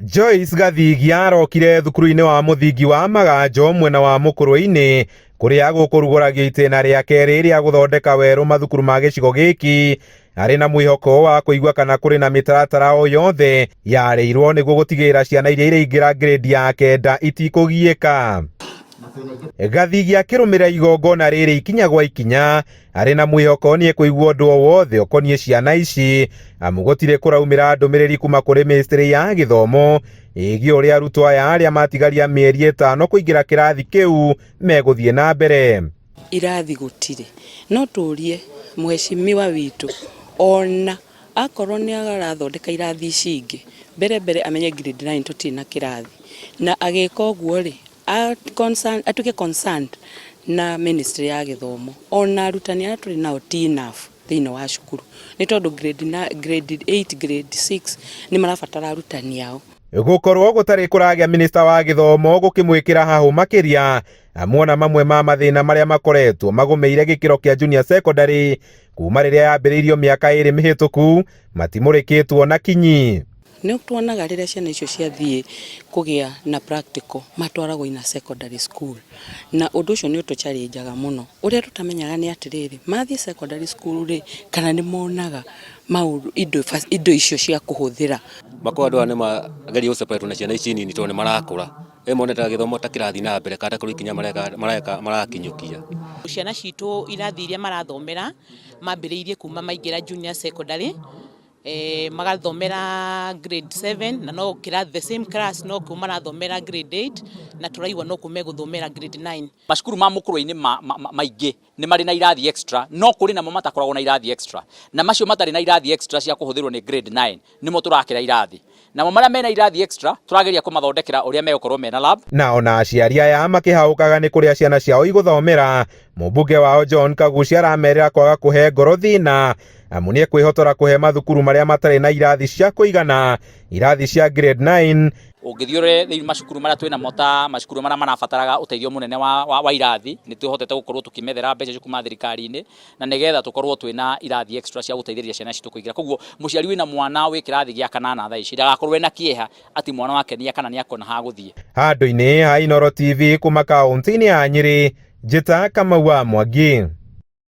Joyce Gathigia arokire thukuru-inĩ wa mũthingi wa Maganjo mwena wa Mũkũrũ-inĩ kuria gũkũrugũragio itĩna rĩa kerĩ rĩa gũthondeka werũ mathukuru ma gĩcigo gĩkĩ arĩ na mwĩhoko wa kũigua kana kũrĩ na mĩtaratara o yothe yarĩirwo nĩguo gũtigĩrĩra ciana iria iraingĩra grade ya kenda itikũgiĩka. Gathigia akĩrũmĩrĩra igongona rĩrĩ ikinya gwa ikinya arĩ na mwĩhoko nĩ ekũigua ũndũ o wothe ũkoniĩ ciana ici amu gũtirĩ kũraumĩra ndũmĩrĩri kuma kũrĩ Ministry ya Gĩthomo ĩgiĩ ũrĩa arutwo aya arĩa matigaria mĩeri 5 kũingĩra kĩrathi kĩu megũthiĩ na mbere. Irathi gũtirĩ no tũrie mheshimiwa witũ ona akorwo nĩ arathondeka irathi ici ingĩ mbere amenye grade 9 tũtirĩ na kĩrathi na agĩka ũguo rĩ atuĩke concerned na Ministry ya Gĩthomo ona arutani arĩa tũrĩ nao ti enough thĩinĩ wa cukuru nĩ tondũ grade 8 grade 6 nĩ marabatara arutani ao. Gũkorwo gũtarĩ kũragĩa Minister wa Gĩthomo gũkĩmwĩkĩra hahũ makĩria amuona mamwe ma mathĩna marĩa makoretwo magũmĩire gĩkĩro kĩa junior secondary kuma rĩrĩa yambĩrĩirio mĩaka 2 mĩhĩtũku matimũrĩkĩtwo na kinyi. Nĩ tuonaga rĩrĩa ciana icio ciathiĩ kũgĩa na practical matwaragwo ina secondary school na ũndũ ũcio nĩ ũtũchallengeaga mũno. Ũrĩa tũtamenyaga nĩ atĩrĩrĩ mathiĩ secondary school rĩ kana nĩ monaga indo icio cia kũhũthĩra. Makwa andũ nĩ mageria gũseparate na ciana ici nini tondũ nĩ marakũra. Moneta gĩthomo ta kĩrathi na mbere kada kũrĩ ikinya marakinyũkia. Ciana citũ irathi iria marathomera mambĩrĩirie kuma maingĩra junior secondary magathomera grade 7 na no kĩrathi the same class no kuma marathomera grade 8 na tũraigua no kuma gũthomera grade 9. Macukuru ma Mũkũrũ-inĩ maingĩ nĩ marĩ na irathi extra no kũrĩ namo matakoragwo na irathi extra na macio matarĩ na irathi extra cia kũhũthĩrwo nĩ grade 9 nĩmo tũrakĩra irathi namo marĩa mena irathi extra tũrageria kũmathondekera ũrĩa megũkorwo mena lab. Na ona aciari aya makĩhaũkaga nĩ kũrĩa ciana ciao igũthomera mũmbunge wao John Kagucia aramerĩra kwaga kũhe ngoro thĩna amu nĩ ekwĩhotora kũhe mathukuru marĩa matarĩ na irathi cia kũigana irathi cia grade 9. Ũngĩthiĩ thĩinĩ macukuru marĩa twĩna mota macukuru marĩa marabataraga ũteithio mũnene wa irathi nĩ twĩhotete gũkorwo tũkĩmethera mbeca kuma thirikari-inĩ na nĩgetha tũkorwo twĩna irathi extra cia gũteithĩrĩria ciana citũ kũingĩra. Koguo mũciari wĩna mwana wĩ kĩrathi gĩa 8 thaa ici ndagakorwo ena kĩeha atĩ mwana wake nĩ akana nĩ akona ha gũthiĩ. Handũ-inĩ ha Inooro TV kuma kaunti-inĩ ya Nyĩrĩ, Njĩta Kamau wa Mwangi.